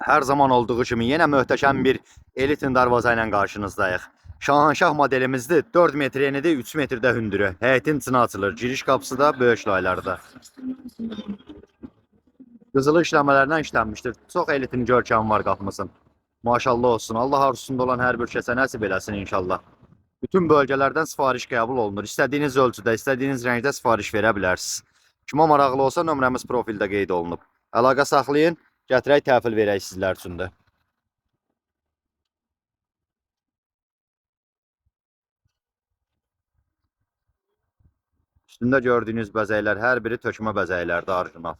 Her zaman olduğu kimi yenə möhtəşəm bir Elitin darvaza ilə qarşınızdayıq. Şahanşah modelimizdir. 4 metr enidir, 3 metrdə hündürü. Həyətin içinə açılır. Giriş qapısı da böyük laylarda. Qızılı işləmələrlə işlənmişdir. Çox elitin görkəmi var qapımızın. Maşallah olsun. Allah arzusunda olan hər bir kəsə nəsib eləsin inşallah. Bütün bölgələrdən sifariş qəbul olunur. İstədiyiniz ölçüdə, istədiyiniz rəngdə sifariş verə bilərsiniz. Kimə maraqlı olsa nömrəmiz profildə qeyd olunub. Əlaqə saxlayın, gətirək təhvil verək sizlər üçün də. Üstündə gördüyünüz bəzəklər hər biri tökmə bəzəklərdir, orijinal.